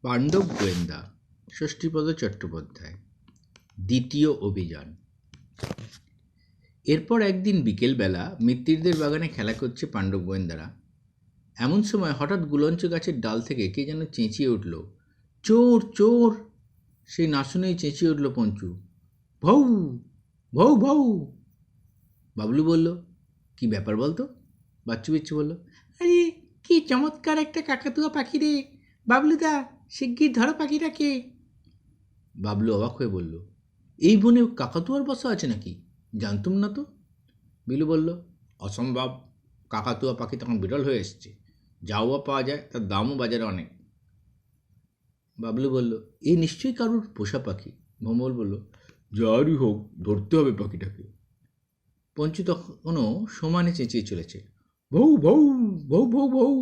পাণ্ডব গোয়েন্দা ষষ্ঠীপদ চট্টোপাধ্যায় দ্বিতীয় অভিযান। এরপর একদিন বিকেলবেলা মিত্তিরদের বাগানে খেলা করছে পাণ্ডব গোয়েন্দারা। এমন সময় হঠাৎ গুলঞ্চ গাছের ডাল থেকে কে যেন চেঁচিয়ে উঠল, চোর চোর! সেই না শুনেই চেঁচিয়ে উঠল পঞ্চু, ভৌ ভৌ ভৌ। বাবলু বলল, কি ব্যাপার বলতো? বাচ্চু বিচ্ছু বলল, আরে কি চমৎকার একটা কাকাতুয়া পাখি রে বাবলুদা, শিগগির ধরো পাখিটাকে। বাবলু অবাক হয়ে বলল, এই বনে কাকাতুয়ার বাসা আছে নাকি? জানতুম না তো। বিলু বলল, অসম্ভব, কাকাতুয়া পাখি তখন বিরল হয়ে এসছে, যাওয়া পাওয়া যায়, তার দামও বাজারে অনেক। বাবলু বলল, এই নিশ্চয়ই কারুর পোষা পাখি। ভোমল বলল, যারই হোক ধরতে হবে পাখিটাকে। পঞ্চু তখনও সমানে চেঁচিয়ে চলেছে, ভৌ ভৌ ভৌ ভৌ ভৌ।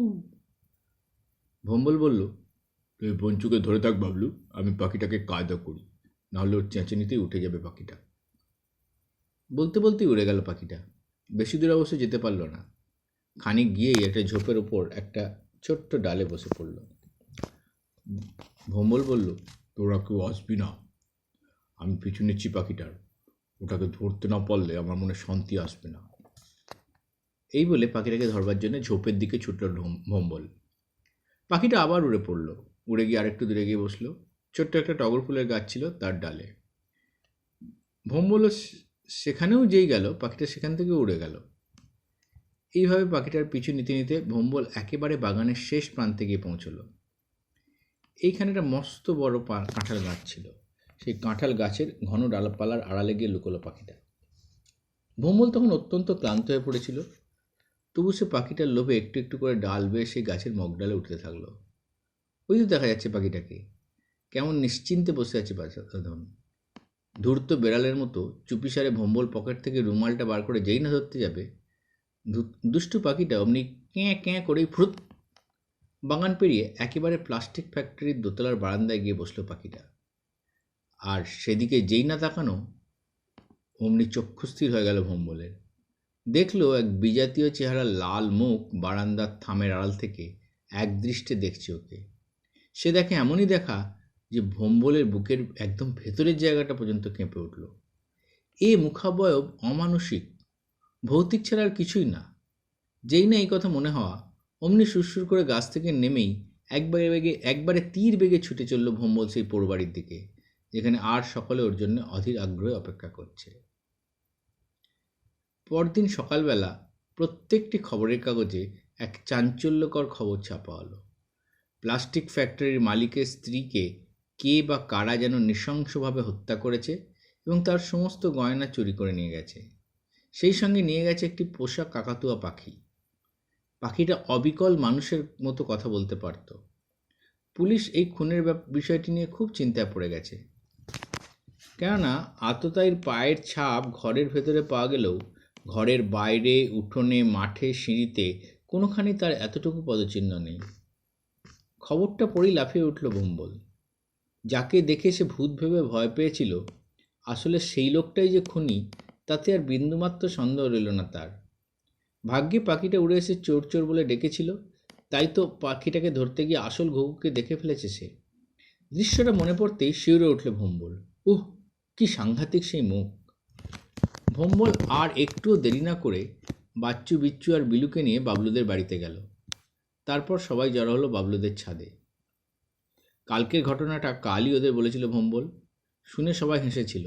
ভম্বল বলল, তুই পঞ্চুকে ধরে থাক বাবলু, আমি পাখিটাকে কায়দা করি, নাহলে ওর চেঁচানিতেই উঠে যাবে পাখিটা। বলতে বলতেই উড়ে গেল পাখিটা। বেশি দূর অবশ্য যেতে পারল না। খানিক গিয়েই একটা ঝোপের ওপর একটা ছোট্ট ডালে বসে পড়ল। ভম্বল বলল, তোরা কেউ আসবি না, আমি পিছু নিচ্ছি পাখিটার, ওটাকে ধরতে না পারলে আমার মনে শান্তি আসবে না। এই বলে পাখিটাকে ধরবার জন্য ঝোপের দিকে ছুটল ভম্বল। পাখিটা আবার উড়ে পড়ল, উড়ে গিয়ে আরেকটু দূরে গিয়ে বসলো। ছোট্ট একটা টগর ফুলের গাছ ছিল তার ডালে। ভম্বল সেখানেও যেই গেল, পাখিটা সেখান থেকে উড়ে গেল। এইভাবে পাখিটার পিছু নিতে নিতে ভম্বল একেবারে বাগানের শেষ প্রান্তে গিয়ে পৌঁছল। এইখানে একটা মস্ত বড় কাঁঠাল গাছ ছিল। সেই কাঁঠাল গাছের ঘন ডালপালার আড়ালে গিয়ে লুকোলো পাখিটা। ভম্বল তখন অত্যন্ত ক্লান্ত হয়ে পড়েছিল, তবু সে পাখিটার লোভে একটু একটু করে ডাল বেয়ে সেই গাছের মগডালে উঠতে থাকলো। ওই তো দেখা যাচ্ছে পাখিটাকে, কেমন নিশ্চিন্তে বসে আছে বাছাধন। ধূর্ত বেড়ালের মতো চুপিসারে ভম্বল পকেট থেকে রুমালটা বার করে যেই না ধরতে যাবে, দুষ্টু পাখিটা অমনি ক্যাঁ ক্যাঁ করেই ফ্রুত বাগান পেরিয়ে একেবারে প্লাস্টিক ফ্যাক্টরির দোতলার বারান্দায় গিয়ে বসলো পাখিটা। আর সেদিকে যেই না তাকানো, অমনি চক্ষুস্থির হয়ে গেল ভম্বলের। দেখলো এক বিজাতীয় চেহারা লাল মুখ বারান্দার থামের আড়াল থেকে একদৃষ্টে দেখছে ওকে। সে দেখে এমনই দেখা যে ভম্বলের বুকের একদম ভেতরের জায়গাটা পর্যন্ত কেঁপে উঠল। এ মুখাবয়ব অমানসিক, ভৌতিক ছাড়া আর কিছুই না। যেই না এই কথা মনে হওয়া, অমনি সুরসুর করে গাছ থেকে নেমেই একবারে তীর বেগে ছুটে চলল ভম্বল সেই পোড়বাড়ির দিকে, যেখানে আর সকলে ওর জন্য অধীর আগ্রহে অপেক্ষা করছে। পরদিন সকালবেলা প্রত্যেকটি খবরের কাগজে এক চাঞ্চল্যকর খবর ছাপা হলো। প্লাস্টিক ফ্যাক্টরির মালিকের স্ত্রীকে কে বা কারা যেন নৃশংসভাবে হত্যা করেছে এবং তার সমস্ত গয়না চুরি করে নিয়ে গেছে। সেই সঙ্গে নিয়ে গেছে একটি পোষা কাকাতুয়া পাখি। পাখিটা অবিকল মানুষের মতো কথা বলতে পারত। পুলিশ এই খুনের বিষয়টি নিয়ে খুব চিন্তায় পড়ে গেছে। কেননা আততায়ীর পায়ের ছাপ ঘরের ভেতরে পাওয়া গেলেও ঘরের বাইরে, উঠোনে, মাঠে, সিঁড়িতে কোনোখানি তার এতটুকু পদচিহ্ন নেই। খবরটা পড়েই লাফিয়ে উঠল ভম্বল। যাকে দেখে সে ভূত ভেবে ভয় পেয়েছিল, আসলে সেই লোকটাই যে খুনি, তাতে আর বিন্দুমাত্র সন্দেহ রইল না তার। ভাগ্যে পাখিটা উড়ে এসে চোর চোর বলে ডেকেছিল, তাই তো পাখিটাকে ধরতে গিয়ে আসল ঘুঘুকে দেখে ফেলেছে সে। দৃশ্যটা মনে পড়তেই শিউরে উঠল ভম্বল। কি সাংঘাতিক সেই মুখ! ভম্বল আর একটুও দেরি না করে বাচ্চু বিচ্চু আর বিলুকে নিয়ে বাবলুদের বাড়িতে গেল। তারপর সবাই জড়ো হলো বাবলুদের ছাদে। কালকের ঘটনাটা কালই ওদের বলেছিল ভম্বল। শুনে সবাই হেসেছিল,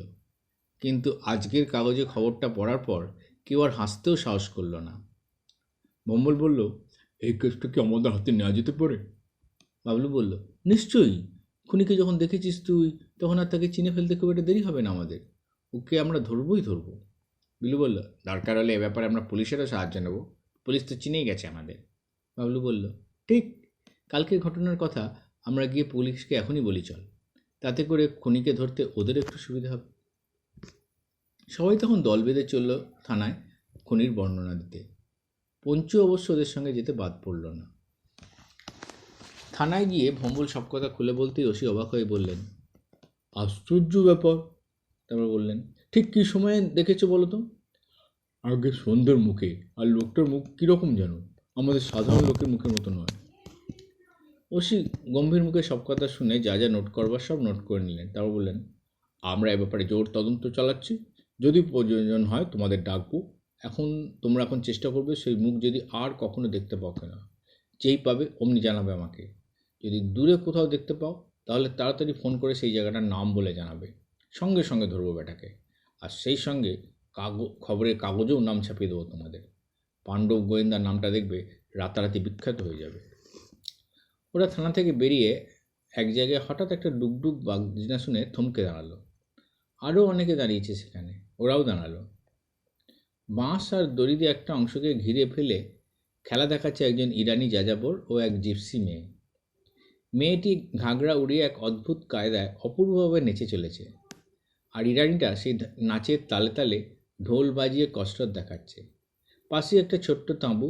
কিন্তু আজকের কাগজে খবরটা পড়ার পর কেউ আর হাসতেও সাহস করল না। ভম্বল বলল, এই কেসটা কি আমাদের হাতে নেওয়া যেতে পারে? বাবলু বলল, নিশ্চয়ই। খুনিকে যখন দেখেছিস তুই, তখন আর তাকে চিনে ফেলতে খুব একটা দেরি হবে না আমাদের। ওকে আমরা ধরবই ধরব। বিলু বলল, দরকার হলে এ ব্যাপারে আমরা পুলিশেরও সাহায্য নেব, পুলিশ তো চিনেই গেছে আমাদের। বাবলু বলল, ঠিক, কালকের ঘটনার কথা আমরা গিয়ে পুলিশকে এখনই বলি চল, তাতে করে খুনিকে ধরতে ওদের একটু সুবিধা হবে। সবাই তখন দল বেঁধে চলল থানায় খুনির বর্ণনা দিতে। পঞ্চু অবশ্য ওদের সঙ্গে যেতে বাদ পড়ল না। থানায় গিয়ে ভম্বল সব কথা খুলে বলতেই ওসি অবাক হয়ে বললেন, আশ্চর্য ব্যাপার। তারপর বললেন, ঠিক কী সময়ে দেখেছো বলো তো? আগে সন্ধ্যের মুখে, আর লোকটার মুখ কীরকম যেন আমাদের সাধারণ লোকের মুখের মতো নয়। ওসি গম্ভীর মুখে সব কথা শুনে যা যা নোট করবার সব নোট করে নিলেন। তারপর বললেন, আমরা এ ব্যাপারে জোর তদন্ত চালাচ্ছি, যদি প্রয়োজন হয় তোমাদের ডাকবো। তোমরা এখন চেষ্টা করবে সেই মুখ যদি আর কখনো দেখতে পাও কিনা। যেই পাবে অমনি জানাবে আমাকে। যদি দূরে কোথাও দেখতে পাও তাহলে তাড়াতাড়ি ফোন করে সেই জায়গাটার নাম বলে জানাবে। সঙ্গে সঙ্গে ধরবো বেটাকে, আর সেই সঙ্গে খবরের কাগজেও নাম ছাপিয়ে দেবো তোমাদের। পাণ্ডব গোয়েন্দার নামটা দেখবে রাতারাতি বিখ্যাত হয়ে যাবে। ওরা থানা থেকে বেরিয়ে এক জায়গায় হঠাৎ একটা ডুগডুগ বাজনা শুনে থমকে দাঁড়ালো। আরও অনেকে দাঁড়িয়েছে সেখানে, ওরাও দাঁড়ালো। বাঁশ আর দড়ি দিয়ে একটা অংশকে ঘিরে ফেলে খেলা দেখাচ্ছে একজন ইরানি যাযাবর ও এক জিপসি মেয়ে। মেয়েটি ঘাগরা উড়িয়ে এক অদ্ভুত কায়দায় অপূর্বভাবে নেচে চলেছে, আর ইরানিটা সেই নাচের তালে তালে ঢোল বাজিয়ে কসরত দেখাচ্ছে। পাশে একটা ছোট্ট তাঁবু,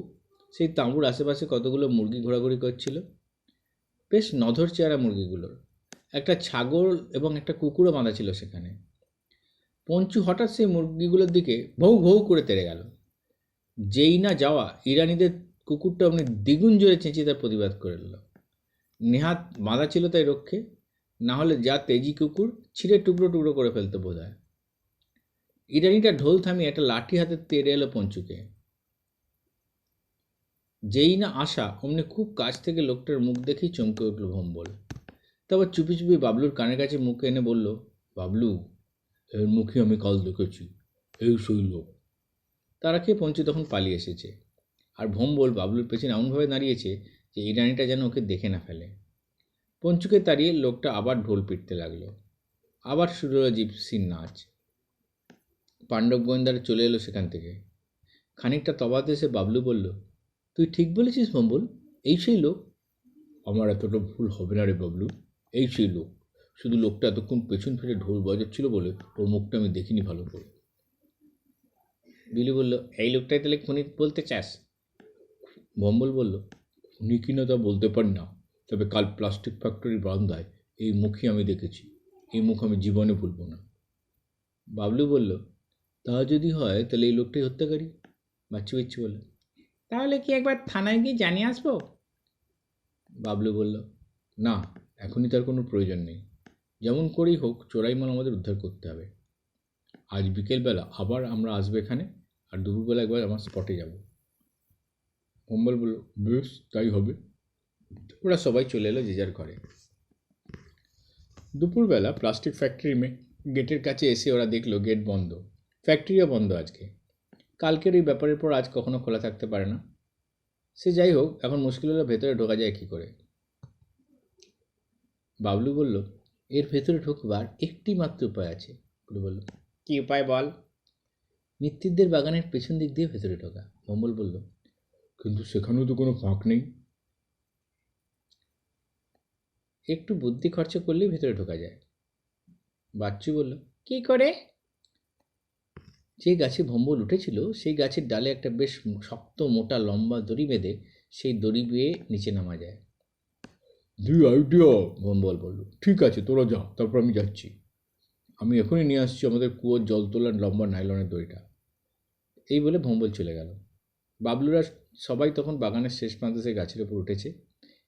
সেই তাঁবুর আশেপাশে কতগুলো মুরগি ঘোরাঘুরি করছিল। বেশ নধর চেহারা মুরগিগুলোর। একটা ছাগল এবং একটা কুকুরও বাঁধা ছিল সেখানে। পঞ্চু হঠাৎ সেই মুরগিগুলোর দিকে ভৌ ভৌ করে তেড়ে গেল। যেই না যাওয়া, ইরানিদের কুকুরটা অমনি দ্বিগুণ জোরে চেঁচিয়ে তার প্রতিবাদ করে এল। নেহাত বাঁধা ছিল তাই রক্ষে, না হলে যা তেজি কুকুর ছিঁড়ে টুকরো টুকরো করে ফেলতে বোধ হয়। ইরানিটা ঢোল থামিয়ে একটা লাঠি হাতে তেড়ে এলো পঞ্চুকে। যেই না আসা, অমনি খুব কাছ থেকে লোকটার মুখ দেখেই চমকে উঠল ভম্বল। তারপর চুপি চুপি বাবলুর কানের কাছে মুখ এনে বলল, বাবলু, এর মুখে আমি কাল দেখেছি, এই সেই লোক। তারা খেয়ে পঞ্চু তখন পালিয়ে এসেছে, আর ভম্বল বাবলুর পেছনে এমনভাবে দাঁড়িয়েছে যে ইরানিটা যেন ওকে দেখে না ফেলে। পঞ্চুকে তাড়িয়ে লোকটা আবার ঢোল পিটতে লাগলো। আবার শুরু হলো জিপসির নাচ। পাণ্ডব গোয়েন্দারা চলে এলো সেখান থেকে। খানিকটা তবাতে এসে বাবলু বলল, তুই ঠিক বলেছিস ভম্বল, এই সেই লোক। আমার এতটা ভুল হবে না রে বাবলু, এই সেই লোক। শুধু লোকটা এতক্ষণ পেছন ফিরে ঢোল বাজাচ্ছিল বলে ওর মুখটা আমি দেখিনি ভালো করে। বিলু বলল, এই লোকটাই তাহলে খুনি বলতে চাস? ভম্বল বলল, খুনি কিনা তা বলতে পারি না, তবে কাল প্লাস্টিক ফ্যাক্টরির বারান্দায় এই মুখই আমি দেখেছি। এই মুখ আমি জীবনে ভুলব না। বাবলু বলল, তা যদি হয় তাহলে এই লোকটাই হত্যাকারী। বাচ্চু বাচ্চু বলল, তাহলে কি একবার থানায় গিয়ে জানিয়ে আসবো? বাবলু বলল, না, এখনই তার কোনো প্রয়োজন নেই। যেমন করেই হোক চোরাই মাল আমাদের উদ্ধার করতে হবে। আজ বিকেলবেলা আবার আমরা আসবো এখানে, আর দুপুরবেলা একবার আমার স্পটে যাব। ভম্বল বলল, বেশ, তাই হবে। ওরা সবাই চলে এলো যে যার ঘরে। দুপুরবেলা প্লাস্টিক ফ্যাক্টরি গেটের কাছে এসে ওরা দেখলো গেট বন্ধ। ফ্যাক্টরিও বন্ধ আজকে। কালকের এই ব্যাপারের পর আজ কখনো খোলা থাকতে পারে না। সে যাই হোক, এখন মুশকিল হলো ভেতরে ঢোকা যায় কী করে। বাবলু বলল, এর ভেতরে ঢোকবার একটি মাত্র উপায় আছে। বলল, কী উপায় বল? মিত্তিরদের বাগানের পেছন দিক দিয়ে ভেতরে ঢোকা। ভম্বল বলল, কিন্তু সেখানেও তো কোনো ফাঁক নেই। একটু বুদ্ধি খরচা করলেই ভেতরে ঢোকা যায়। বাচ্চু বলল, কী করে? যে গাছে ভম্বল উঠেছিল সেই গাছের ডালে একটা বেশ শক্ত মোটা লম্বা দড়ি বেঁধে সেই দড়ি বেয়ে নিচে নামা যায়। দি আইডিয়া, ভম্বল বলল। ঠিক আছে, তোরা যা, তারপর আমি যাচ্ছি। আমি এখনই নিয়ে আসছি আমাদের কুয়োর জল তোলার লম্বা নাইলনের দড়িটা। এই বলে ভম্বল চলে গেল। বাবলুরা সবাই তখন বাগানের শেষ প্রান্তে সেই গাছের উপর উঠেছে।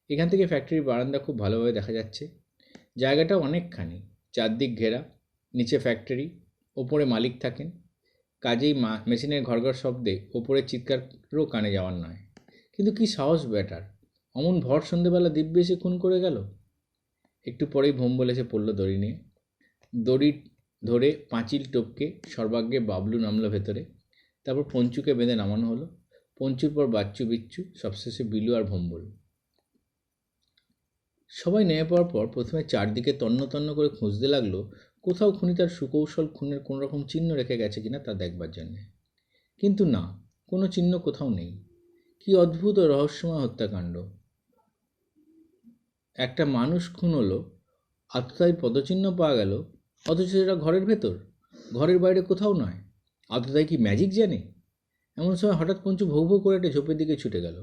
এখান থেকে ফ্যাক্টরির বারান্দা খুব ভালোভাবে দেখা যাচ্ছে। জায়গাটা অনেকখানি, চারদিক ঘেরা, নিচে ফ্যাক্টরি, ওপরে মালিক থাকেন। কাজেই মেশিনের ঘরঘর শব্দে ওপরের চিৎকারও কানে যাওয়ার নয়। কিন্তু কি সাহস ব্যাটার, অমন ভর সন্ধেবেলা দিব্যি এসে খুন করে গেল। একটু পরেই ভম্বল এসে পড়ল দড়ি নিয়ে। দড়ি ধরে পাঁচিল টপকে সর্বাগ্যে বাবলু নামলো ভেতরে। তারপর পঞ্চুকে বেঁধে নামানো হলো। পঞ্চুর পর বাচ্চু বিচ্চু, সবশেষে বিলু আর ভম্বল। সবাই নেমে পড়ার পর প্রথমে চারদিকে তন্ন তন্ন করে খুঁজতে লাগলো কোথাও খুনি তার সুকৌশল খুনের কোনো রকম চিহ্ন রেখে গেছে কিনা তা দেখবার জন্যে। কিন্তু না, কোনো চিহ্ন কোথাও নেই। কি অদ্ভুত ও রহস্যময় হত্যাকাণ্ড! একটা মানুষ খুন হলো, আততায়ীর পদচিহ্ন পাওয়া গেল, অথচ সেটা ঘরের ভেতর, ঘরের বাইরে কোথাও নয়। আততায়ী কি ম্যাজিক জানে? এমন সময় হঠাৎ পঞ্চু ভৌ ভৌ করে একটা ঝোপের দিকে ছুটে গেল।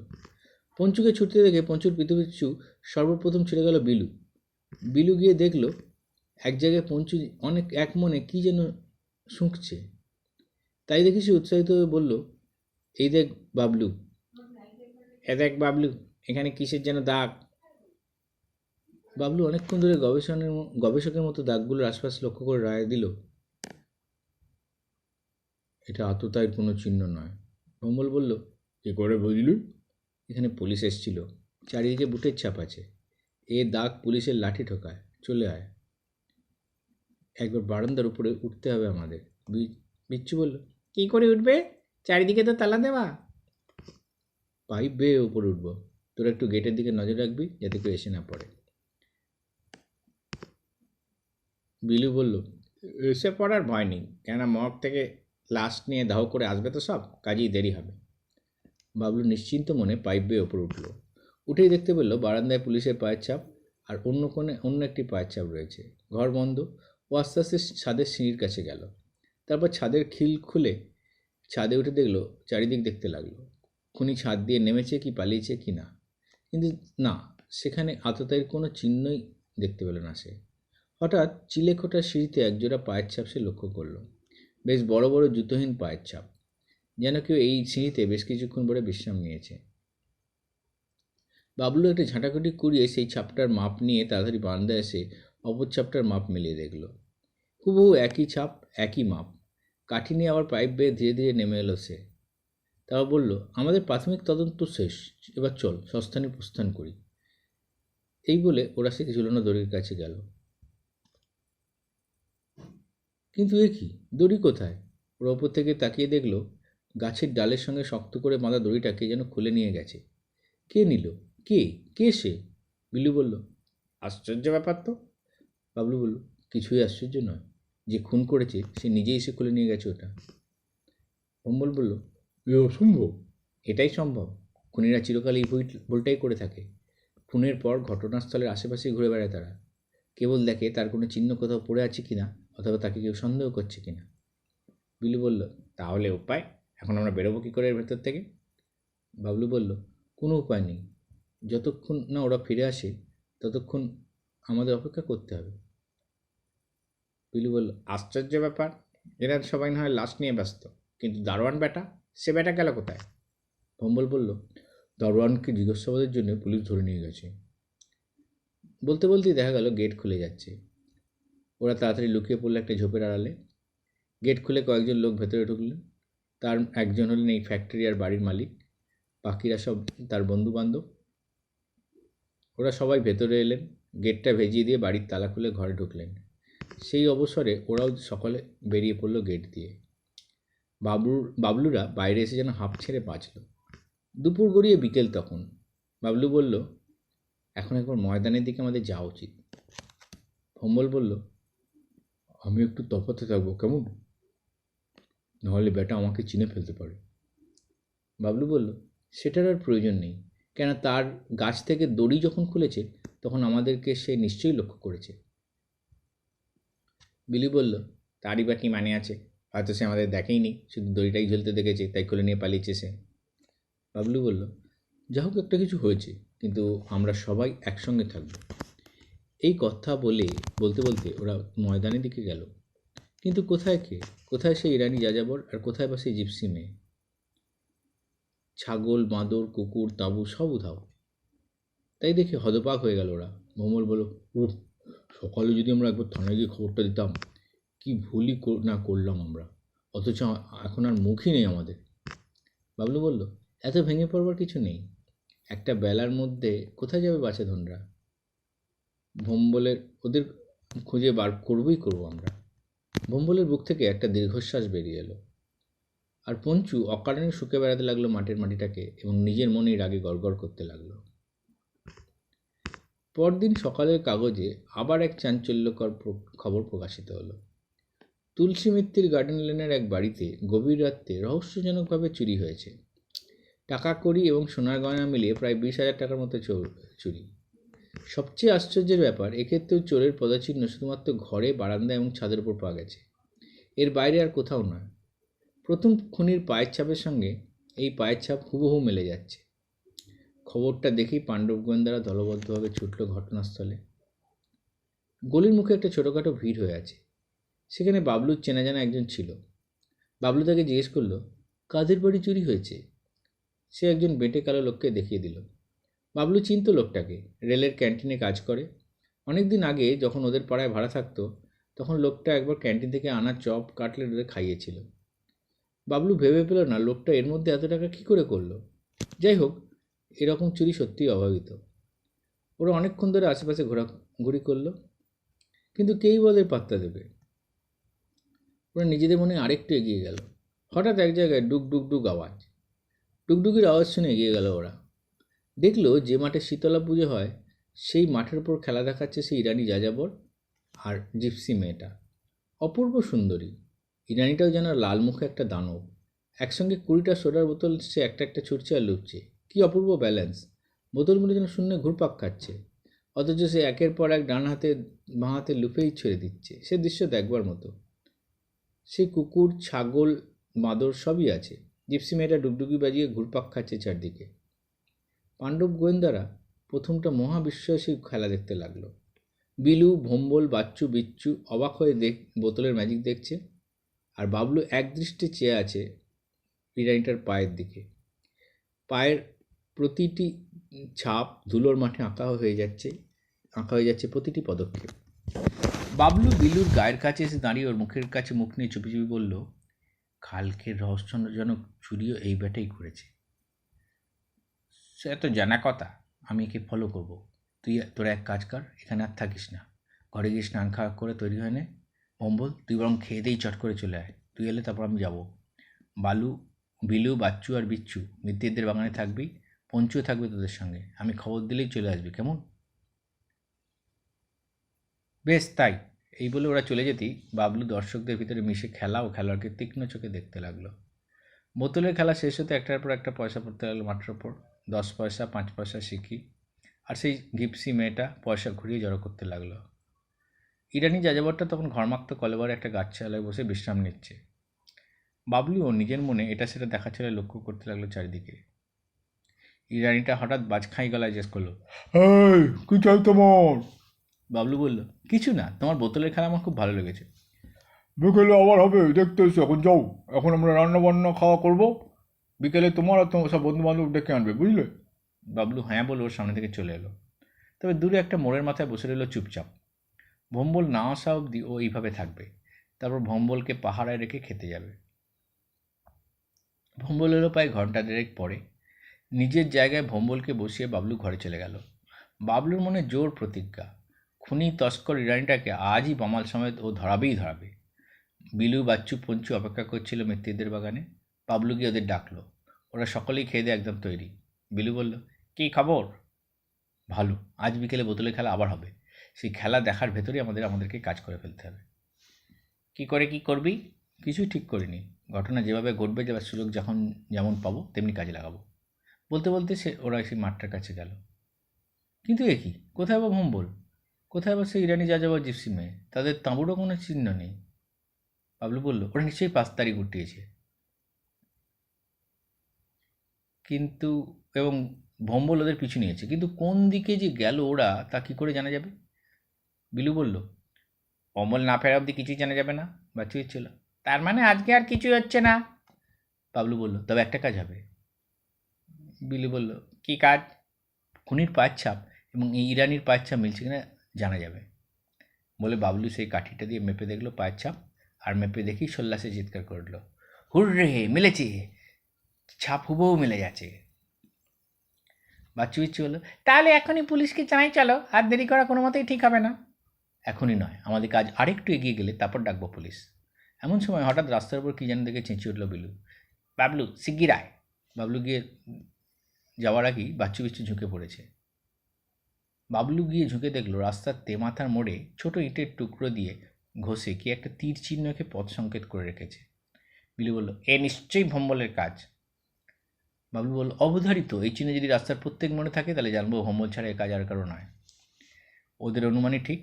পঞ্চুকে ছুটতে দেখে পঞ্চুর পিছু সর্বপ্রথম ছুটে গেল বিলু। বিলু গিয়ে দেখল এক জায়গায় পঞ্চু অনেক এক মনে কী যেন শুঁকছে। তাই দেখে সে উৎসাহিত হয়ে বলল, এই দেখ বাবলু, এ দেখ বাবলু, এখানে কিসের যেন দাগ। বাবলু অনেকক্ষণ ধরে গবেষকের মতো দাগগুলোর আশপাশ লক্ষ্য করে রায় দিল, এটা আততায়ীর কোনো চিহ্ন নয়। ভম্বল বলল, কী করে বুঝলি? এখানে পুলিশ এসেছিল, চারিদিকে বুটের ছাপ আছে, এ দাগ পুলিশের লাঠি ঠোকায়। চলে আয়, একবার বারান্দার উপরে উঠতে হবে আমাদের। বিচ্ছু বলল, কী করে উঠবে? চারিদিকে তো তালা দেওয়া। পাইপ বেয়ে উপরে উঠব, তোরা একটু গেটের দিকে নজর রাখবি যাতে কেউ এসে না পড়ে। বিলু বলল, এসে পড়ার ভয় নেই, কেননা মর্গ থেকে লাশ নিয়ে দাহ করে আসবে তো সব, কাজেই দেরি হবে। বাবলু নিশ্চিন্ত মনে পাইপ বেয়ে ওপরে উঠল। উঠেই দেখতে পেল বারান্দায় পুলিশের পায়ের ছাপ, আর অন্য কোণে অন্য একটি পায়ের ছাপ রয়েছে। ঘর বন্ধ। ও আস্তে আস্তে ছাদের সিঁড়ির কাছে গেল। তারপর ছাদের খিল খুলে ছাদে উঠে দেখলো, চারিদিক দেখতে লাগলো। খুনি ছাদ দিয়ে নেমেছে কি পালিয়েছে কি না, কিন্তু না, সেখানে আততায়ীর কোনো চিহ্নই দেখতে পেল না সে। হঠাৎ চিলেকোঠা সিঁড়িতে একজোড়া পায়ের ছাপ সে লক্ষ্য করল। বেশ বড় বড় জুতোহীন পায়ের ছাপ, যেন কেউ এই সিঁড়িতে বেশ কিছুক্ষণ ধরে বিশ্রাম নিয়েছে। বাবলু একটা ঝাঁটাকুটি কুড়িয়ে সেই ছাপটার মাপ নিয়ে তাড়াতাড়ি বারান্দায় এসে অপর ছাপটার মাপ মিলিয়ে দেখল। হুবহু একই ছাপ, একই মাপ। কাঠি নিয়ে আবার পাইপ বেয়ে ধীরে ধীরে নেমে এলো সে। তারা বলল, আমাদের প্রাথমিক তদন্ত শেষ, এবার চল সস্থানে প্রস্থান করি। এই বলে ওরা সে ঝুলানো দড়ির কাছে গেল। কিন্তু এ কি, দড়ি কোথায়? ওরা ওপর থেকে তাকিয়ে দেখল গাছের ডালের সঙ্গে শক্ত করে বাঁধা দড়িটাকে যেন খুলে নিয়ে গেছে। কে নিল? কে কে সে? বিলু বলল, আশ্চর্য ব্যাপার তো। বাবলু বলল, কিছুই আশ্চর্য নয়, যে খুন করেছে সে নিজেই এসে খুলে নিয়ে গেছে ওটা। অম্বল বলল, এ অসম্ভব। এটাই সম্ভব। খুনিরা চিরকাল এই ভুলটাই করে থাকে। খুনের পর ঘটনাস্থলের আশেপাশে ঘুরে বেড়ায় তারা, কেবল দেখে তার কোনো চিহ্ন কোথাও পড়ে আছে কিনা, অথবা তাকে কেউ সন্দেহ করছে কিনা। বিলু বলল, তাহলে উপায়? এখন আমরা বেরোবো কী করে এর ভেতর থেকে? বাবলু বলল, কোনো উপায় নেই। যতক্ষণ না ওরা ফিরে আসে ততক্ষণ আমাদের অপেক্ষা করতে হবে। বিলু বলল, আশ্চর্য ব্যাপার, এরা সবাই না হয় লাশ নিয়ে ব্যস্ত, কিন্তু দারোয়ান বেটা, সে বেটা গেল কোথায়? ভম্বল বলল, দারোয়ানকে জিজ্ঞাসাবাদের জন্য পুলিশ ধরে নিয়ে গেছে। বলতে বলতেই দেখা গেল গেট খুলে যাচ্ছে। ওরা তাড়াতাড়ি লুকিয়ে পড়লো একটা ঝোপের আড়ালে। গেট খুলে কয়েকজন লোক ভেতরে ঢুকলেন। তার একজন হলেন এই ফ্যাক্টরি আর বাড়ির মালিক, বাকিরা সব তার বন্ধুবান্ধব। ওরা সবাই ভেতরে এলেন, গেটটা ভেজিয়ে দিয়ে বাড়ির তালা খুলে ঘরে ঢুকলেন। সেই অবসরে ওরাও সকলে বেরিয়ে পড়ল গেট দিয়ে। বাবলুরা বাইরে এসে যেন হাঁপ ছেড়ে বাঁচল। দুপুর গড়িয়ে বিকেল তখন। বাবলু বলল, এখন একবার ময়দানের দিকে আমাদের যাওয়া উচিত। ভম্বল বলল, আমি একটু তফাতে থাকবো, কেমন? নাহলে বেটা আমাকে চিনে ফেলতে পারে। বাবলু বলল, সেটার আর প্রয়োজন নেই, কেন তার গাছ থেকে দড়ি যখন খুলেছে তখন আমাদেরকে সে নিশ্চয়ই লক্ষ্য করেছে। বিলি বলল, তারই বা কি মানে আছে? হয়তো সে আমাদের দেখেইনি, শুধু দড়িটাই ঝুলতে দেখেছে, তাই খুলে নিয়ে পালিয়েছে সে। বাবলু বলল, যা হোক একটা কিছু হয়েছে, কিন্তু আমরা সবাই একসঙ্গে থাকবো। এই কথা বলতে বলতে ওরা ময়দানের দিকে গেল। কিন্তু কোথায় কে, কোথায় সেই ইরানি যাযাবর, আর কোথায় বা সেই জিপসি মেয়ে? ছাগল, বাঁদর, কুকুর, তাঁবু সব উধাও। তাই দেখে হতবাক হয়ে গেল ওরা। ভোমল বলল, উহ, সকালে যদি আমরা একবার থানায় গিয়ে খবরটা দিতাম, কি ভুলই না করলাম আমরা, অথচ এখন আর মুখই নেই আমাদের। বাবলু বলল, এত ভেঙে পড়বার কিছু নেই, একটা বেলার মধ্যে কোথায় যাবে বাছাধনরা? ভোম্বলের ওদের খুঁজে বার করবো আমরা। ভোম্বলের বুক থেকে একটা দীর্ঘশ্বাস বেরিয়ে এলো। আর পঞ্চু অকারণে শুকে বেড়াতে লাগলো মাটির মাটিটাকে, এবং নিজের মনেই রাগে গড়গড় করতে লাগলো। পরদিন সকালের কাগজে আবার এক চাঞ্চল্যকর খবর প্রকাশিত হলো। তুলসী মিত্তির গার্ডেন লেনের এক বাড়িতে গভীর রাত্রে রহস্যজনকভাবে চুরি হয়েছে। টাকা কড়ি এবং সোনার গয়না মিলিয়ে প্রায় 20,000 টাকার মতো চুরি। সবচেয়ে আশ্চর্যের ব্যাপার, এক্ষেত্রেও চোরের পদচিহ্ন শুধুমাত্র ঘরে, বারান্দা এবং ছাদের উপর পাওয়া গেছে, এর বাইরে আর কোথাও নয়। প্রথম খুনির পায়ের ছাপের সঙ্গে এই পায়ের ছাপ হুবহু মেলে যাচ্ছে। খবরটা দেখেই পাণ্ডব গোয়েন্দারা দলবদ্ধভাবে ছুটল ঘটনাস্থলে। গলির মুখে একটা ছোটোখাটো ভিড় হয়ে আছে। সেখানে বাবলুর চেনা জানা একজন ছিল। বাবলু তাকে জিজ্ঞেস করলো, কাদের বাড়ি চুরি হয়েছে? সে একজন বেঁটে কালো লোককে দেখিয়ে দিল। বাবলু চিনত লোকটাকে, রেলের ক্যান্টিনে কাজ করে, অনেক দিন আগে যখন ওদের পাড়ায় ভাড়া থাকতো, তখন লোকটা একবার ক্যান্টিন থেকে আনা চপ কাটলেট ওদের খাইয়েছিল। বাবলু ভেবে পেল না লোকটা এর মধ্যে এত টাকা কী করে করলো। যাই হোক, এরকম চুরি সত্যিই অভাবিত। ওরা অনেকক্ষণ ধরে আশেপাশে ঘোরাঘুরি করলো, কিন্তু কেই বা ওদের পাত্তা দেবে। ওরা নিজেদের মনে আরেকটু এগিয়ে গেল। হঠাৎ এক জায়গায় ডুক ডুক ডুক আওয়াজ। ডুকডুকির আওয়াজ শুনে এগিয়ে গেল ওরা। দেখলো যে মাঠে শীতলা পুজো হয় সেই মাঠের ওপর খেলা দেখাচ্ছে সেই ইরানি যাযাবর আর জিপসি মেয়েটা। অপূর্ব সুন্দরী। ইরানিটাও যেন লাল মুখে একটা দানব। একসঙ্গে 20টা সোডার বোতল সে একটা একটা ছুটছে আর লুটছে। কি অপূর্ব ব্যালেন্স! বোতলগুলো যেন শূন্যে ঘুরপাক খাচ্ছে, অথচ সে একের পর এক ডান হাতে বাঁ হাতে লুফেই ছেড়ে দিচ্ছে। সে দৃশ্য দেখবার মতো। সে কুকুর, ছাগল, বাঁদর সবই আছে। জিপসি মেয়েটা ডুগডুগি বাজিয়ে ঘুরপাক খাচ্ছে চারদিকে। পাণ্ডব গোয়েন্দারা প্রথমটা মহাবিস্ময়ে সেই খেলা দেখতে লাগলো। বিলু, ভম্বল, বাচ্চু, বিচ্চু অবাক হয়ে বোতলের ম্যাজিক দেখছে, আর বাবলু একদৃষ্টে চেয়ে আছে ইরানিটার পায়ের দিকে। পায়ের প্রতিটি ছাপ ধুলোর মাঠে আঁকা হয়ে যাচ্ছে প্রতিটি পদক্ষেপ। বাবলু বিলুর গায়ের কাছে এসে দাঁড়িয়ে ওর মুখের কাছে মুখ নিয়ে চুপি চুপি বলল, কালকের রহস্যজনক চুরিও এই ব্যাটাই করেছে। সে তো জানা কথা, আমি একে ফলো করব। তোরা এক কাজ কর, এখানে আর থাকিস না, ঘরে গিয়ে স্নান খাওয়া করে তৈরি হয় নে। অম্বল, তুই বরং খেয়ে দিয়েই চট করে চলে আয়। তুই এলে তারপর আমি যাব। বিলু, বাচ্চু আর বিচ্ছু মিত্তিরদের বাগানে থাকবি। পঞ্চুও থাকবে তোদের সঙ্গে। আমি খবর দিলেই চলে আসবি, কেমন? বেশ তাই। এই বলে ওরা চলে যেতেই বাবলু দর্শকদের ভিতরে মিশে খেলা ও খেলোয়াড়কে তীক্ষ্ণ চোখে দেখতে লাগলো। বোতলের খেলা শেষ হতে একটার পর একটা পয়সা পড়তে লাগলো মাঠের ওপর। 10 পয়সা, 5 পয়সা শিখি, আর সেই গিপসি মেয়েটা পয়সা ঘুরিয়ে জড়ো করতে লাগলো। ইরানি যাযাবরটা তখন ঘরমাক্ত কলেবরে একটা গাছতলায় বসে বিশ্রাম নিচ্ছে। বাবলুও নিজের মনে এটা সেটা দেখাচ্ছিল, লক্ষ্য করতে লাগলো চারিদিকে। ইরানিটা হঠাৎ বাজখাই গলায় জিজ্ঞেস করলো, এই কি চাই তোমার? বাবলু বলল, কিছু না, তোমার বোতলের খেলা আমার খুব ভালো লেগেছে। বিকেলে আবার হবে, দেখতে এসো, এখন যাও। এখন আমরা রান্না বান্না খাওয়া করবো। বিকেলে তোমার আর তোমার সব বন্ধু বান্ধব ডেকে আনবে, বুঝলে? বাবলু হ্যাঁ বলে ওর সামনে থেকে চলে এলো। তবে দূরে একটা মোড়ের মাথায় বসে রইল চুপচাপ। ভম্বল না আসা অবধি ও এইভাবে থাকবে, তারপর ভম্বলকে পাহারায় রেখে খেতে যাবে। ভম্বল এলো প্রায় ঘন্টা দেড়েক পরে। নিজের জায়গায় ভম্বলকে বসিয়ে বাবলু ঘরে চলে গেল। বাবলুর মনে জোর প্রতিজ্ঞা, খুনি তস্কর ইরানিটাকে আজই বামাল সমেত ও ধরাবেই ধরাবে। বিলু, বাচ্চু, পঞ্চু অপেক্ষা করছিল মিত্তিরদের বাগানে। বাবলু গিয়ে ওদের ডাকলো। ওরা সকলেই খেয়ে দিয়ে একদম তৈরি। বিলু বলল, কী খবর? ভালো, আজ বিকেলে বোতলের খেলা আবার হবে। সেই খেলা দেখার ভেতরেই আমাদেরকে কাজ করে ফেলতে হবে। কি করে কি করবি? কিছুই ঠিক করিনি। ঘটনা যেভাবে ঘটবে, যাবার সুযোগ যেমন পাবো তেমনি কাজে লাগাবো। বলতে বলতে ওরা সেই মাঠটার কাছে গেল। কিন্তু এ কি, কোথায় বা ভম্বল? কোথায় বা সেই ইরানি যাযাবর জিপসি মেয়ে? তাদের তাঁবুরও কোনো চিহ্ন নেই। বাবলু বলল, ওরা নিশ্চয়ই 5 তারিখ উঠিয়েছে। কিন্তু এবং ভম্বল ওদের পিছু নিয়েছে, কিন্তু কোন দিকে যে গেল ওরা তা কী করে জানা যাবে? বিলু বলল, অমল না ফেরা অবধি কিছুই জানা যাবে না। বাচ্চু ছিল, তার মানে আজকে আর কিছুই হচ্ছে না। বাবলু বলল, তবে একটা কাজ হবে। বিলু বলল, কী কাজ? খুনির পায়ের ছাপ এবং এই ইরানির পায়ের ছাপ মিলছে কিনা জানা যাবে। বলে বাবলু সেই কাঠিটা দিয়ে মেপে দেখলো পায়ের ছাপ, আর মেপে দেখি সল্লাসে চিৎকার করলো, হুররে, মিলেছে! ছাপ হুবহু মিলে যাচ্ছে। বাচ্চু বিচ্ছু হলো, তাহলে এখনই পুলিশকে জানাই, চলো, আর দেরি করা কোনো মতেই ঠিক হবে না। এখনই নয়, আমাদের কাজ আরেকটু এগিয়ে গেলে তারপর ডাকবো পুলিশ। এমন সময় হঠাৎ রাস্তার উপর কী যেন দেখে চেঁচিয়ে উঠল বিলু, বাবলু শিগগির আয়। বাবলু গিয়ে যাওয়ার আগেই বাচ্চু বিচ্ছু ঝুঁকে পড়েছে। বাবলু গিয়ে ঝুঁকে দেখলো রাস্তার তেমাথার মোড়ে ছোট ইটের টুকরো দিয়ে ঘষে কি একটা তীর চিহ্নকে পথ সংকেত করে রেখেছে। বিলু বলল, এ নিশ্চয়ই ভম্বলের কাজ। বাবলু বলল, অবধারিত, এই চিহ্ন যদি রাস্তার প্রত্যেক মোড়ে থাকে তাহলে জানবো ভম্বল ছাড়া এ কাজ আর কারো নয়। ওদের অনুমানই ঠিক।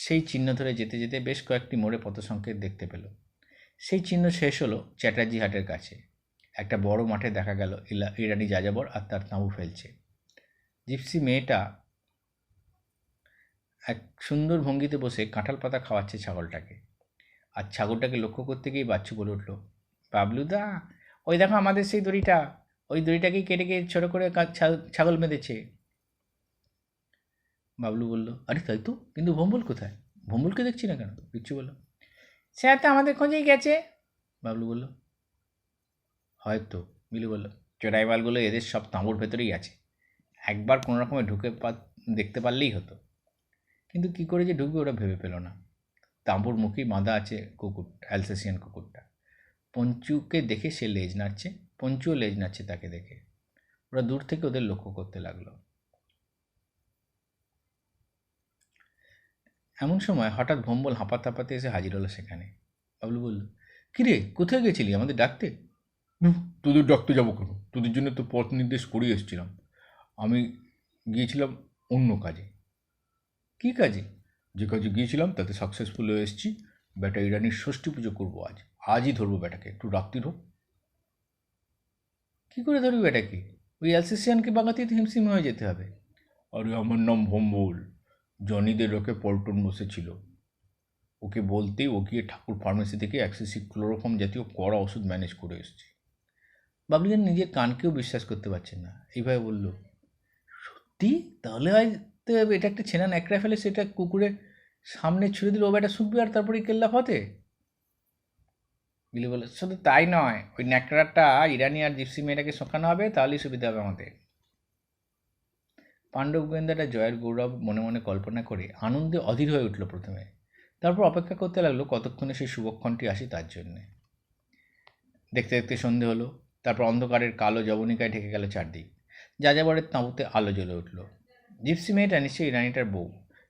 সেই চিহ্ন ধরে যেতে যেতে বেশ কয়েকটি মোড়ে পথসংকেত দেখতে পেল। সেই চিহ্ন শেষ হলো চ্যাটার্জি হাটের কাছে। একটা বড় মাঠে দেখা গেল ইরানি যাযাবর আর তার তাঁবু ফেলছে। জিপসি মেয়েটা এক সুন্দর ভঙ্গিতে বসে কাঁঠাল পাতা খাওয়াচ্ছে ছাগলটাকে। আর ছাগলটাকে লক্ষ্য করতে গিয়ে বাচ্চু বলে উঠল, বাবলুদা, ওই দেখো আমাদের সেই দড়িটা, ওই দড়িটাকেই কেটে ছোটো করে ছাগল বেঁধেছে। বাবলু বলল, আরে তাই তো, কিন্তু ভম্বল কোথায়? ভম্বলকে দেখছি না কেন? বিচ্ছু বলল, সে তো আমাদের খোঁজেই গেছে। বাবলু বলল, হয়তো। বিলু বলল, চোরাইবালগুলো এদের সব তাঁবুর ভেতরেই আছে, একবার কোনো রকমে দেখতে পারলেই হতো। কিন্তু কি করে যে ঢুকবে ওরা ভেবে পেল না। তাঁবুর মুখেই বাঁধা আছে কুকুর, অ্যালসেসিয়ান কুকুরটা। পঞ্চুকে দেখে সে লেজ নাড়ছে, পঞ্চুও লেজ নাড়ছে তাকে দেখে। ওরা দূর থেকে ওদের লক্ষ্য করতে লাগলো। এমন সময় হঠাৎ ভম্বল হাঁপাতে হাঁপাতে এসে হাজির হলো সেখানে। বাবলু বলল, কিরে, কোথায় গেছিলি? আমাদের ডাকতে? তোদের ডাকতে যাবো কেন? তোদের জন্য তো পথ নির্দেশ করেই এসেছিলাম। আমি গিয়েছিলাম অন্য কাজে। কী কাজে? যে কাজে গিয়েছিলাম তাতে সাকসেসফুল হয়ে এসেছি। বেটা ইরানির ষষ্ঠী পুজো করবো আজ। আজই ধরবো বেটাকে, একটু রাত্রি হোক। কী করে ধরবি বেটাকে? ওই অ্যালসেসিয়ানকে বাগাতেই তো হিমশিম হয়ে যেতে হবে। আরে আমার নাম ভম্বল। জনিদের রকে পল্টন বসেছিল, ওকে বলতেই ও গিয়ে ঠাকুর ফার্মেসি থেকে অ্যাক্সেসিভ ক্লোরোফর্ম জাতীয় কড়া ওষুধ ম্যানেজ করে এসছে। বাবলু যেন নিজের কানকেও বিশ্বাস করতে পারছেন না। এইভাবে বলল, সত্যি? তাহলে হয়তো এটা একটা ছেনা ন্যাকড়া ফেলে সেটা কুকুরের সামনে ছুঁড়ে দিল, ও বেটা শুকবে আর তারপরে কেল্লা ফতে। বিলি বলে, শুধু তাই নয়, ওই ন্যাকড়াটা ইরানি আর জিপসি মেয়েটাকে শোকানো হবে, তাহলেই সুবিধা হবে আমাদের। পাণ্ডব গোয়েন্দাটা জয়ের গৌরব মনে মনে কল্পনা করে আনন্দে অধীর হয়ে উঠল প্রথমে। তারপর অপেক্ষা করতে লাগলো কতক্ষণে সেই শুভক্ষণটি আসি তার জন্যে। দেখতে দেখতে সন্ধে হলো। তারপর অন্ধকারের কালো জবনিকায় ঢেকে গেল চারদিক। যাযাবরের তাঁবুতে আলো জ্বলে উঠল। জিপসি মেয়েটা নিশ্চয়ই রানীটার বউ।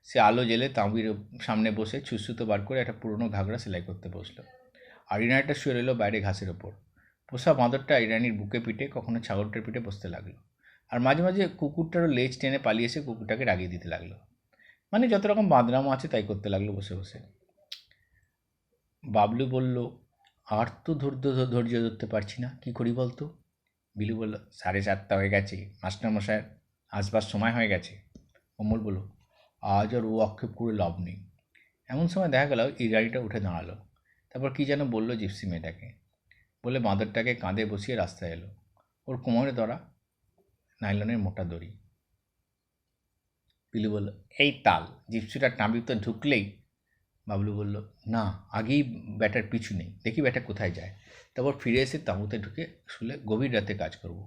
সে আলো জেলে তাঁবুর সামনে বসে ছুঁচুতো বার করে একটা পুরনো ঘাগরা সেলাই করতে বসলো। আর ইরানিটা শুয়ে রইল বাইরে ঘাসের ওপর। পোষা বাঁদরটা ইরানির বুকে পিঠে, কখনো ছাগলটার পিঠে বসতে লাগলো। আর মাঝে মাঝে কুকুরটারও লেজ টেনে পালিয়ে এসে কুকুরটাকে রাগিয়ে দিতে লাগলো। মানে যত রকম বাঁদরামো আছে তাই করতে লাগলো বসে বসে। বাবলু বলল, আর তো ধৈর্য ধরতে পারছি না, কী করি বলতো? বিলু বলল, 7:30 হয়ে গেছে, মাস্টারমশাই আসবার সময় হয়ে গেছে। অমল বলল, আজ আর ও আক্ষেপ করে লাভ নেই। এমন সময় দেখা গেল এই গাড়িটা উঠে দাঁড়ালো। তারপর কী যেন বলল জিপসি মেয়েটাকে, বলে বাঁদরটাকে কাঁধে বসিয়ে রাস্তায় এলো। ওর কোমরে ধরা নাইলনের মোটা দড়ি। বিলু বলল, এই তাল, জিপসিটা টাঁবিতে ঢুকলেই। বাবলু বলল, না, আগেই ব্যাটার পিছু নেই, দেখি ব্যাটা কোথায় যায়, তারপর ফিরে এসে তাঁবুতে ঢুকে শুলে গভীর রাতে কাজ করব।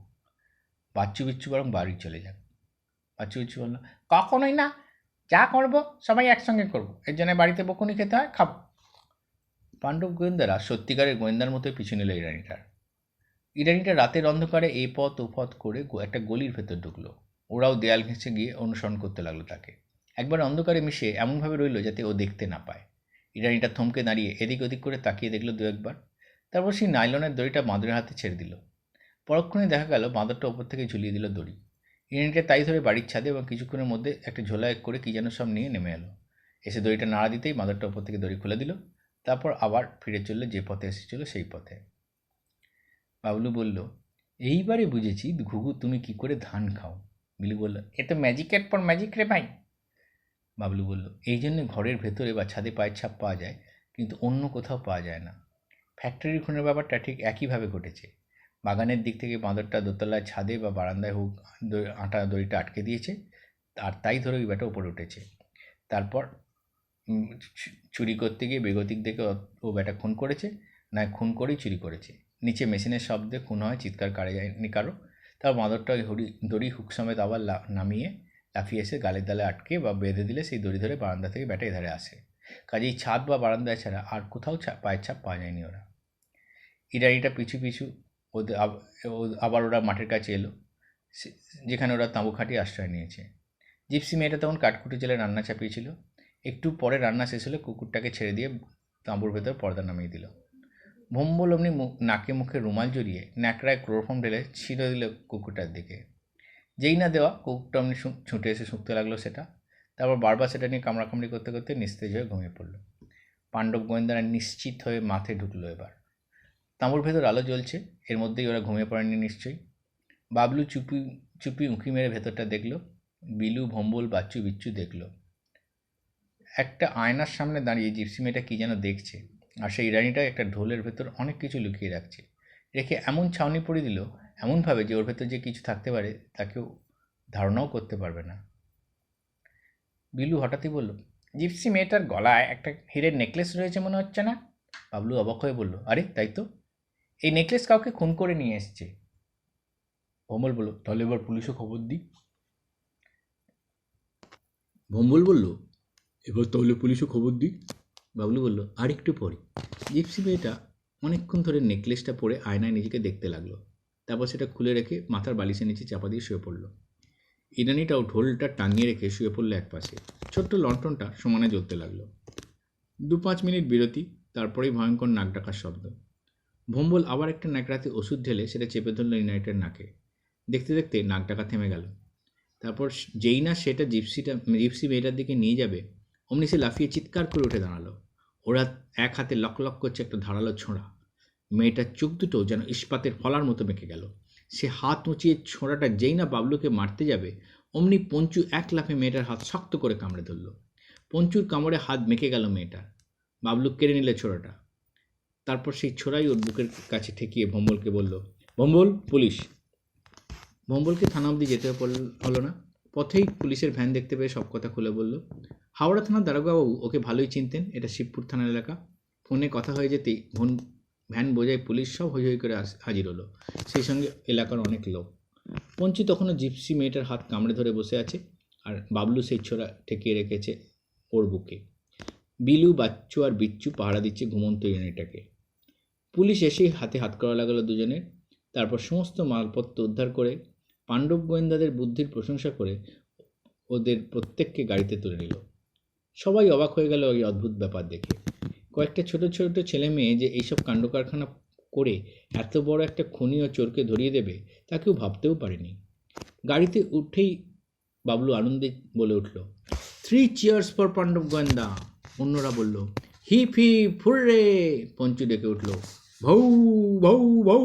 বাচ্চু বিচ্ছু বরং বাড়ি চলে যাক। বাচ্চু বিচ্ছু বলল, কখনোই না, যা করবো সবাই একসঙ্গে করবো, এর জন্য বাড়িতে বকুনি খেতে হয়, খাবো। পাণ্ডব গোয়েন্দারা সত্যিকারের গোয়েন্দার মতোই পিছু নিল ইরানিটার। ইরানিটা রাতের অন্ধকারে এ পথ ও পথ করে একটা গলির ভেতর ঢুকলো। ওরাও দেয়াল ঘেঁষে গিয়ে অনুসরণ করতে লাগলো তাকে। একবার অন্ধকারে মিশে এমনভাবে রইল যাতে ও দেখতে না পায়। ইরানিটা থমকে দাঁড়িয়ে এদিক ওদিক করে তাকিয়ে দেখলো দু একবার। তারপর সেই নাইলনের দড়িটা বাঁদরের হাতে ছেড়ে দিল। পরক্ষণে দেখা গেল বাঁদরটা ওপর থেকে ঝুলিয়ে দিল দড়ি। ইরানিটা তাই ধরে বাড়ির ছাদে এবং কিছুক্ষণের মধ্যে একটা ঝোলায় করে কী যেন সব নিয়ে নেমে এলো। এসে দড়িটা নাড়া দিতেই বাঁদরটা ওপর থেকে দড়ি খুলে দিল। তারপর আবার ফিরে চললে যে পথে এসেছিল সেই পথে। বাবলু বলল, এইবারে বুঝেছি ঘুঘু তুমি কি করে ধান খাও। বিলু বলল, এ তো ম্যাজিকের পর ম্যাজিক রে ভাই। বাবলু বলল, এই জন্যে ঘরের ভেতরে বা ছাদে পায়ের ছাপ পাওয়া যায়, কিন্তু অন্য কোথাও পাওয়া যায় না। ফ্যাক্টরি খুনের ব্যাপারটা ঠিক একইভাবে ঘটেছে। বাগানের দিক থেকে বাঁদরটা দোতলায় ছাদে বা বারান্দায় হোক আটা দড়িটা আটকে দিয়েছে, আর তাই ধরে ওই ব্যাটা উপরে উঠেছে। তারপর চুরি করতে গিয়ে বেগতিক দেখে ও ব্যাটা খুন করেছে, নয় খুন করেই চুরি করেছে। নিচে মেশিনের শব্দে খুন হয়, চিৎকার কারে যায়নি কারো। তার বাঁদরটা ওই দড়ি হুক সমেত আবার নামিয়ে লাফিয়ে এসে গালের দালে আটকে বা বেঁধে দিলে সেই দড়ি ধরে বারান্দা থেকে ব্যাটা এধারে আসে। কাজেই ছাদ বা বারান্দায় ছাড়া আর কোথাও পায়ের ছাপ পাওয়া যায়নি ওরা। ইরানিটা পিছু পিছু ওদের আবার ওরা মাঠের কাছে এলো, যেখানে ওরা তাঁবু খাটিয়ে আশ্রয় নিয়েছে। জিপসি মেয়েটা তখন কাঠকুটি জেলে রান্না চাপিয়েছিল। একটু পরে রান্না শেষ হলে কুকুরটাকে ছেড়ে দিয়ে তাঁবুর ভেতর পর্দা নামিয়ে দিল। ভম্বল অমনি নাকে মুখে রুমাল জড়িয়ে ন্যাকড়ায় ক্লোরোফর্ম ঢেলে ছিঁড়ে দিল কুকুরটার দিকে। যেই না দেওয়া, কুকুরটা অমনি ছুটে এসে শুঁকতে লাগলো সেটা। তারপর বারবার সেটা নিয়ে কামড়াকামড়ি করতে করতে নিস্তেজ হয়ে ঘুমিয়ে পড়ল। পাণ্ডব গোয়েন্দারা নিশ্চিত হয়ে মাঠে ঢুকলো এবার। তাঁবুর ভেতর আলো জ্বলছে, এর মধ্যেই ওরা ঘুমিয়ে পড়েনি নিশ্চয়ই। বাবলু চুপি চুপি উঁকি মেরে ভেতরটা দেখল। বিলু, ভম্বল, বাচ্চু বিচ্ছু দেখল। একটা আয়নার সামনে দাঁড়িয়ে জিপসি মেয়েটা কী যেন দেখছে, আর সেই রানীটা একটা ঢোলের ভেতর অনেক কিছু লুকিয়ে রাখছে। রেখে এমন ছাউনি পড়ে দিল, এমনভাবে যে ওর ভেতর যে কিছু থাকতে পারে তা কেউ ধারণাও করতে পারবে না। বিলু হঠাৎই বলল, জিপসি মেয়েটার গলায় একটা হীরের নেকলেস রয়েছে মনে হচ্ছে না? বাবলু অবাক হয়ে বলল, আরে তাই তো, এই নেকলেস কাউকে খুন করে নিয়ে এসছে। ভম্বল বলল, তাহলে এবার পুলিশে খবর দিই। ভম্বল বলল, এবার তাহলে পুলিশে খবর দিই। বাবলু বলল, আর একটু পরে। জিপসি মেয়েটা অনেকক্ষণ ধরে নেকলেসটা পরে আয়নায় নিজেকে দেখতে লাগলো। তারপর সেটা খুলে রেখে মাথার বালিশের নিচে চাপা দিয়ে শুয়ে পড়ল। ইরানিটাও ঢোলটা টাঙিয়ে রেখে শুয়ে পড়লো একপাশে। ছোট্ট লণ্ঠনটা সমানে জ্বলতে লাগলো। 2-5 মিনিট বিরতি, তারপরেই ভয়ঙ্কর নাক ডাকার শব্দ। ভম্বল আবার একটা ন্যাকড়াতে ওষুধ ঢেলে সেটা চেপে ধরল ইনাইটের নাকে। দেখতে দেখতে নাক ডাকা থেমে গেল। তারপর যেই না সেটা জিপসি মেয়েটার দিকে নিয়ে যাবে, অমনি সে লাফিয়ে চিৎকার করে উঠে দাঁড়ালো। ওরা এক হাতে লক লক করছে একটা ধারালো ছোঁড়া। মেয়েটার চোখ দুটো যেন ইস্পাতের ফলার মতো মেখে গেল। সে হাত উঁচিয়ে ছোঁড়াটা যেই না বাবলুকে মারতে যাবে, অমনি পঞ্চু এক লাফে মেয়েটার হাত শক্ত করে কামড়ে ধরল। পঞ্চুর কামড়ে হাত মেখে গেল মেয়েটার। বাবলু কেড়ে নিলে ছোড়াটা। তারপর সেই ছোড়াই ওর বুকের কাছে ঠেকিয়ে ভম্বলকে বলল, ভম্বল, পুলিশ। ভম্বলকে থানা অবধি যেতে হলো না। পথেই পুলিশের ভ্যান দেখতে পেয়ে সব কথা খুলে বলল। হাওড়া থানার দারোগাবাবু ওকে ভালোই চিনতেন, এটা শিবপুর থানার এলাকা। ফোনে কথা হয়ে যেতেই ভ্যান বোঝায় পুলিশ সব হৈ হৈ করে হাজির হলো, সেই সঙ্গে এলাকার অনেক লোক। পঞ্চি তখনও জিপসি মেয়েটার হাত কামড়ে ধরে বসে আছে, আর বাবলু সেই ছোড়া ঠেকিয়ে রেখেছে ওর বুকে। বিলু, বাচ্চু আর বিচ্চু পাহারা দিচ্ছে ঘুমন্ত ইরানিটাকে। পুলিশ এসেই হাতে হাত করা লাগলো দুজনের। তারপর সমস্ত মালপত্র উদ্ধার করে পাণ্ডব গোয়েন্দাদের বুদ্ধির প্রশংসা করে ওদের প্রত্যেককে গাড়িতে তুলে নিল। সবাই অবাক হয়ে গেল এই অদ্ভুত ব্যাপার দেখে। কয়েকটা ছোট ছোট ছেলে মেয়ে যে এইসব কাণ্ডকারখানা করে এত বড় একটা খুনি ও চোরকে ধরিয়ে দেবে তা কেউ ভাবতেও পারেনি। গাড়িতে উঠেই বাবলু আনন্দে বলে উঠল, 3 চিয়ার্স ফর পাণ্ডব গোয়েন্দা। অন্যরা বলল, হিপ হিপ হুররে। পঞ্চু ডেকে উঠল, ভৌ ভৌ ভৌ।